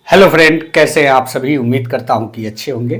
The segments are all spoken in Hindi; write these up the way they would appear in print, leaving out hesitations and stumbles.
हेलो फ्रेंड, कैसे हैं आप सभी। उम्मीद करता हूं कि अच्छे होंगे।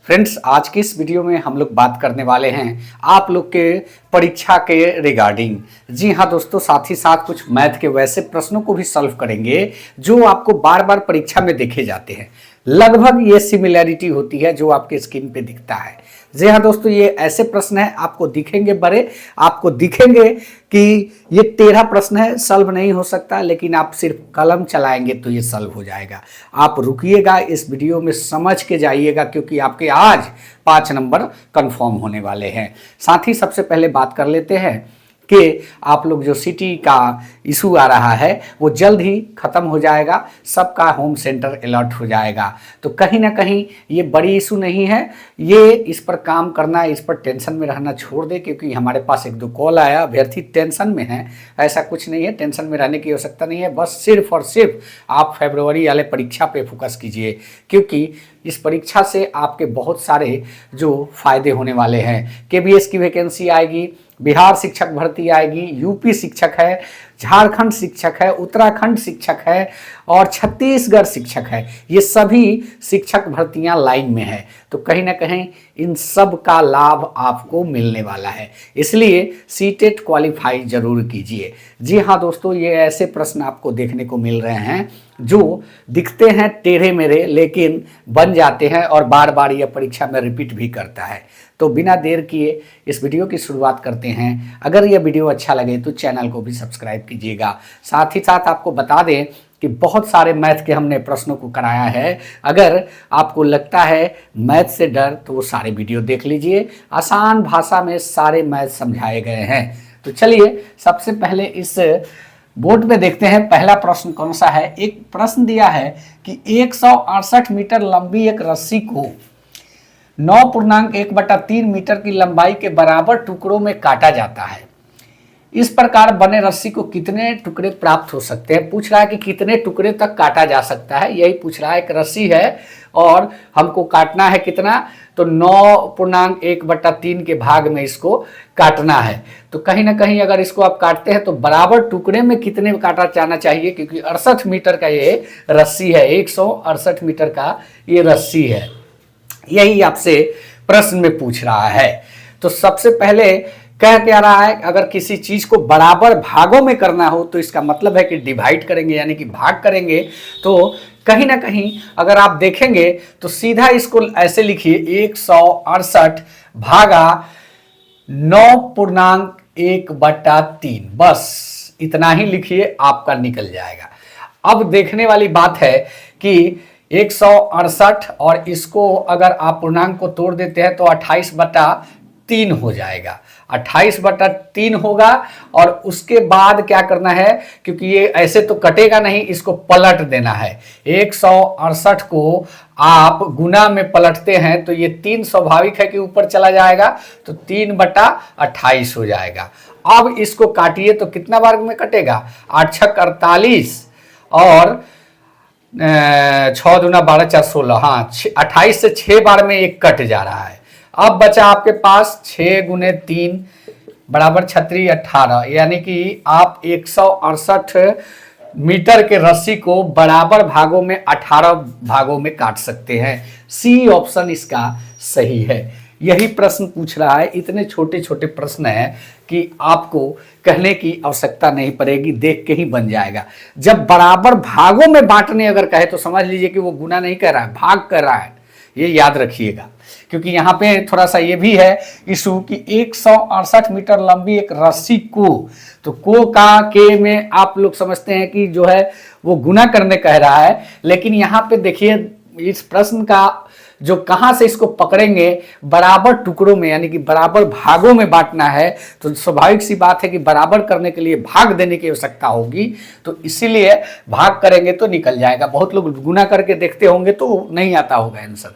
फ्रेंड्स, आज की इस वीडियो में हम लोग बात करने वाले हैं आप लोग के परीक्षा के रिगार्डिंग। जी हाँ दोस्तों, साथ ही साथ कुछ मैथ के वैसे प्रश्नों को भी सॉल्व करेंगे जो आपको बार बार परीक्षा में देखे जाते हैं। लगभग ये सिमिलैरिटी होती है जो आपके स्क्रीन पे दिखता है। जी हाँ दोस्तों, ये ऐसे प्रश्न है आपको दिखेंगे बड़े, आपको दिखेंगे कि ये 13 प्रश्न है, सॉल्व नहीं हो सकता, लेकिन आप सिर्फ कलम चलाएंगे तो ये सॉल्व हो जाएगा। आप रुकिएगा, इस वीडियो में समझ के जाइएगा, क्योंकि आपके आज 5 नंबर कंफर्म होने वाले हैं। साथ ही सबसे पहले बात कर लेते हैं कि आप लोग जो सिटी का इशू आ रहा है वो जल्द ही ख़त्म हो जाएगा, सबका होम सेंटर अलर्ट हो जाएगा। तो कहीं ना कहीं ये बड़ी इशू नहीं है, ये इस पर काम करना, इस पर टेंशन में रहना छोड़ दे, क्योंकि हमारे पास 1-2 कॉल आया, अभ्यर्थी टेंशन में है। ऐसा कुछ नहीं है, टेंशन में रहने की आवश्यकता नहीं है। बस सिर्फ और सिर्फ आप फरवरी वाले परीक्षा पे फोकस कीजिए, क्योंकि इस परीक्षा से आपके बहुत सारे जो फायदे होने वाले हैं। केबीएस की वैकेंसी आएगी, बिहार शिक्षक भर्ती आएगी, यूपी शिक्षक है, झारखंड शिक्षक है, उत्तराखंड शिक्षक है और छत्तीसगढ़ शिक्षक है। ये सभी शिक्षक भर्तियां लाइन में है, तो कहीं ना कहीं इन सब का लाभ आपको मिलने वाला है। इसलिए सीटेट क्वालिफाई जरूर कीजिए। जी हाँ दोस्तों, ये ऐसे प्रश्न आपको देखने को मिल रहे हैं जो दिखते हैं टेढ़े मेढ़े, लेकिन बन जाते हैं और बार बार यह परीक्षा में रिपीट भी करता है। तो बिना देर किए इस वीडियो की शुरुआत करते हैं। अगर यह वीडियो अच्छा लगे तो चैनल को भी सब्सक्राइब कीजिएगा। साथ ही साथ आपको बता दें कि बहुत सारे मैथ के हमने प्रश्नों को कराया है। अगर आपको लगता है मैथ से डर, तो वो सारे वीडियो देख लीजिए। आसान भाषा में सारे मैथ समझाए गए हैं। तो चलिए सबसे पहले इस बोर्ड पे देखते हैं पहला प्रश्न कौन सा है। एक प्रश्न दिया है कि 168 मीटर लंबी एक रस्सी को 9.1/3 मीटर की लंबाई के बराबर टुकड़ों में काटा जाता है। इस प्रकार बने रस्सी को कितने टुकड़े प्राप्त हो सकते हैं। पूछ रहा है कि कितने टुकड़े तक काटा जा सकता है, यही पूछ रहा है। एक रस्सी है और हमको काटना है कितना, तो 9.1/3 के भाग में इसको काटना है। तो कहीं ना कहीं अगर इसको आप काटते हैं तो बराबर टुकड़े में कितने काटा जाना चाहिए, क्योंकि 68 मीटर का ये रस्सी है, 168 मीटर का ये रस्सी है। यही आपसे प्रश्न में पूछ रहा है। तो सबसे पहले कह क्या रहा है, अगर किसी चीज को बराबर भागों में करना हो तो इसका मतलब है कि डिवाइड करेंगे, यानी कि भाग करेंगे। तो कहीं ना कहीं अगर आप देखेंगे तो सीधा इसको ऐसे लिखिए, 168 भागा 9.1/3, बस इतना ही लिखिए, आपका निकल जाएगा। अब देखने वाली बात है कि 168 और इसको अगर आप पूर्णांक को तोड़ देते हैं तो 28/3 हो जाएगा। 28/3 होगा और उसके बाद क्या करना है, क्योंकि ये ऐसे तो कटेगा नहीं, इसको पलट देना है। 168 को आप गुना में पलटते हैं तो ये 3 स्वाभाविक है कि ऊपर चला जाएगा, तो 3/28 हो जाएगा। अब इसको काटिए तो कितना बार में कटेगा, 8×6 48 और 6 दूना 12 4 16, हाँ 28 से 6 बार में एक कट जा रहा है। अब बचा आपके पास 6×3 बराबर 36 18, यानी कि आप 168 मीटर के रस्सी को बराबर भागों में 18 भागों में काट सकते हैं। सी ऑप्शन इसका सही है। यही प्रश्न पूछ रहा है। इतने छोटे छोटे प्रश्न हैं कि आपको कहने की आवश्यकता नहीं पड़ेगी, देख के ही बन जाएगा। जब बराबर भागों में बांटने अगर कहे तो समझ लीजिए कि वो गुना नहीं कर रहा है, भाग कर रहा है। ये याद रखिएगा, क्योंकि यहाँ पे थोड़ा सा ये भी है इशू कि 168 मीटर लंबी एक रस्सी को, तो को का के में आप लोग समझते हैं कि जो है वो गुना करने कह रहा है, लेकिन यहाँ पे देखिए इस प्रश्न का जो कहाँ से इसको पकड़ेंगे, बराबर टुकड़ों में, यानी कि बराबर भागों में बांटना है। तो स्वाभाविक सी बात है कि बराबर करने के लिए भाग देने की आवश्यकता होगी, तो इसीलिए भाग करेंगे तो निकल जाएगा। बहुत लोग गुना करके देखते होंगे तो नहीं आता होगा आंसर।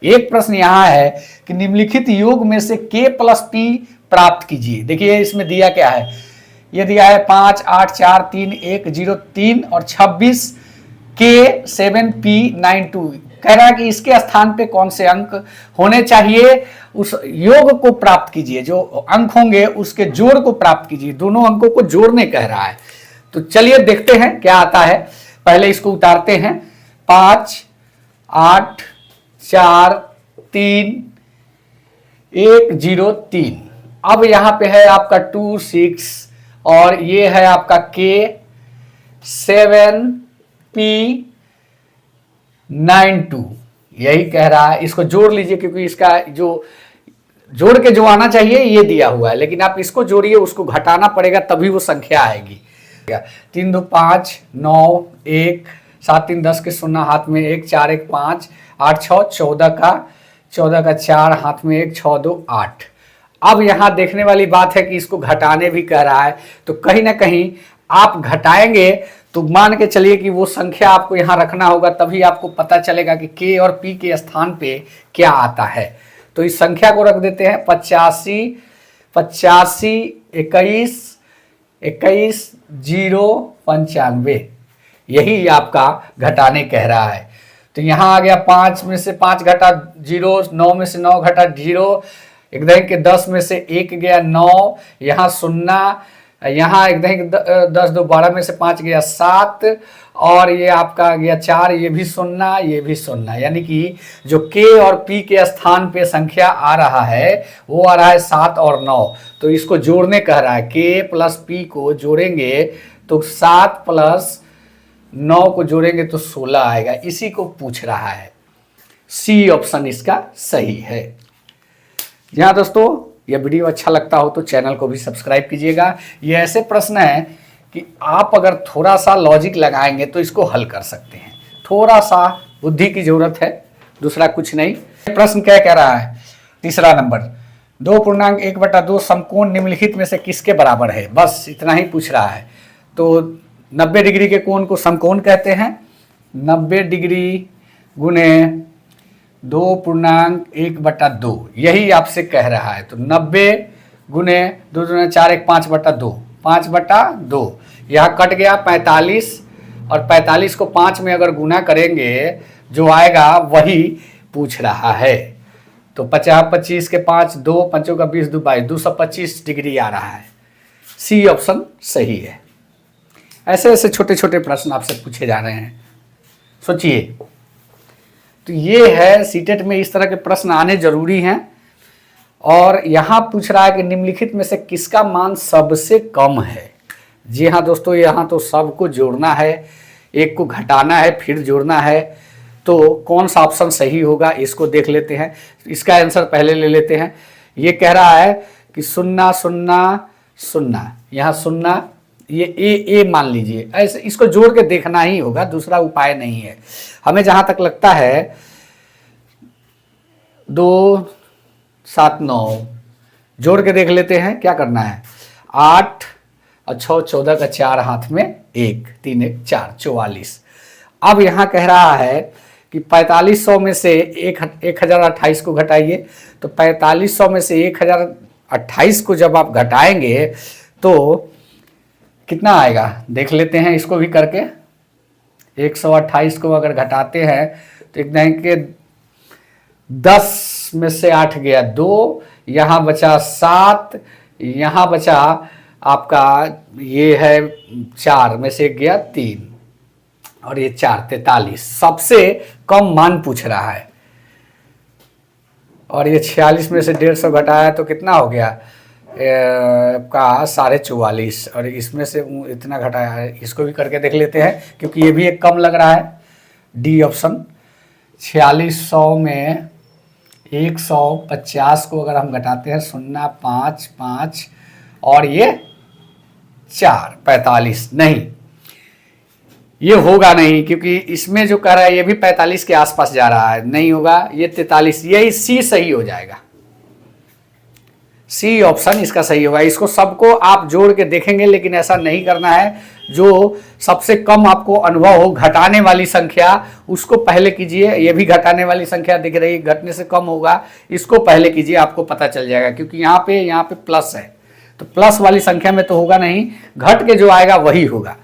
एक प्रश्न यहाँ है कि निम्नलिखित योग में से k+p प्राप्त कीजिए। देखिए इसमें दिया क्या है, ये दिया है 5 8 4 3 1 0 3 और 26 k7p92। कह रहा है कि इसके स्थान पे कौन से अंक होने चाहिए, उस योग को प्राप्त कीजिए, जो अंक होंगे उसके जोड़ को प्राप्त कीजिए। दोनों अंकों को जोड़ने कह रहा है। तो चलिए देखते हैं क्या आता है। पहले इसको उतारते हैं। 5 8 4 3 1 0 3। अब यहाँ पे है आपका 2 6 और ये है आपका K 7 P 9 2। यही कह रहा है, इसको जोड़ लीजिए क्योंकि इसका जो जोड़ के जो आना चाहिए ये दिया हुआ है, लेकिन आप इसको जोड़िए, उसको घटाना पड़ेगा तभी वो संख्या आएगी। 3 2 5 9 1 7 3 10 के 0 हाथ में 1 4 1 5 8 6 14 का 4 हाथ में 1 6 2 8। अब यहाँ देखने वाली बात है कि इसको घटाने भी कह रहा है, तो कहीं ना कहीं आप घटाएंगे तो मान के चलिए कि वो संख्या आपको यहाँ रखना होगा, तभी आपको पता चलेगा कि के और पी के स्थान पे क्या आता है। तो इस संख्या को रख देते हैं 85 85 21 21 0 95। यही आपका घटाने कह रहा है। तो यहाँ आ गया 5 में से 5 घटा 0, 9 में से 9 घटा 0, एकदम के 10 में से 1 गया 9, यहाँ 0, यहाँ एकदम 10 2 12 में से 5 गया 7 और ये आपका गया 4, ये भी 0 ये भी 0। यानी कि जो K और P के स्थान पे संख्या आ रहा है वो आ रहा है 7 और 9। तो इसको जोड़ने कह रहा है, K प्लस P को जोड़ेंगे तो 7 प्लस 9 को जोड़ेंगे तो 16 आएगा। इसी को पूछ रहा है। सी ऑप्शन इसका सही है। जी हाँ दोस्तों, यह वीडियो अच्छा लगता हो तो चैनल को भी सब्सक्राइब कीजिएगा। ये ऐसे प्रश्न है कि आप अगर थोड़ा सा लॉजिक लगाएंगे तो इसको हल कर सकते हैं। थोड़ा सा बुद्धि की जरूरत है, दूसरा कुछ नहीं। प्रश्न क्या कह रहा है? तीसरा नंबर, 2.1/2 समकोण निम्नलिखित में से किसके बराबर है? बस इतना ही पूछ रहा है। तो 90 डिग्री के कोण को समकोण कहते हैं। 90 डिग्री गुने 2.1/2 यही आपसे कह रहा है। तो 90 गुने 2 4 1 5/2 5/2, यहाँ कट गया 45 और 45 को 5 में अगर गुना करेंगे जो आएगा वही पूछ रहा है। तो 50 25 के 5 2 5 का 20 2 22 225 डिग्री आ रहा है। सी ऑप्शन सही है। ऐसे ऐसे छोटे छोटे प्रश्न आपसे पूछे जा रहे हैं, सोचिए। तो ये है सीटेट में इस तरह के प्रश्न आने जरूरी हैं। और यहाँ पूछ रहा है कि निम्नलिखित में से किसका मान सबसे कम है? जी हाँ दोस्तों, यहाँ तो सबको जोड़ना है, एक को घटाना है फिर जोड़ना है। तो कौन सा ऑप्शन सही होगा इसको देख लेते हैं। इसका आंसर पहले ले लेते हैं। ये कह रहा है कि 0 0 0, यहाँ 0, ये ए मान लीजिए। ऐसे इसको जोड़ के देखना ही होगा, दूसरा उपाय नहीं है। हमें जहाँ तक लगता है 2 7 9 जोड़ के देख लेते हैं। क्या करना है? 8 और 6 14 का 4 हाथ में 1 3 1 4 44। अब यहाँ कह रहा है कि 4500 में से 1028 को घटाइए। तो 4500 में से 1028 को जब आप घटाएंगे तो कितना आएगा देख लेते हैं इसको भी करके। 128 को अगर घटाते हैं तो एक दिन के 10 में से 8 गया 2, यहाँ बचा 7, यहाँ बचा आपका ये है 4 में से गया 3 और ये 4 43। सबसे कम मान पूछ रहा है। और ये 46 में से 150 घटाया तो कितना हो गया का 44.5 और इसमें से इतना घटाया है। इसको भी करके देख लेते हैं क्योंकि ये भी एक कम लग रहा है। डी ऑप्शन 4600 में 150 को अगर हम घटाते हैं 0 5 5 और ये 4 45, नहीं ये होगा नहीं क्योंकि इसमें जो कह रहा है ये भी 45 के आसपास जा रहा है, नहीं होगा। ये 43, यही सी सही हो जाएगा। सी ऑप्शन इसका सही होगा। इसको सबको आप जोड़ के देखेंगे, लेकिन ऐसा नहीं करना है। जो सबसे कम आपको अनुभव हो घटाने वाली संख्या उसको पहले कीजिए। ये भी घटाने वाली संख्या दिख रही है, घटने से कम होगा, इसको पहले कीजिए, आपको पता चल जाएगा। क्योंकि यहाँ पे प्लस है तो प्लस वाली संख्या में तो होगा नहीं, घट के जो आएगा वही होगा।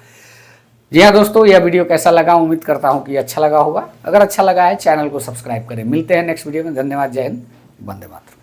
जी हाँ दोस्तों, यह वीडियो कैसा लगा? उम्मीद करता हूँ कि अच्छा लगा होगा। अगर अच्छा लगा है चैनल को सब्सक्राइब करें। मिलते हैं नेक्स्ट वीडियो में। धन्यवाद। जय हिंद, वंदे मातरम।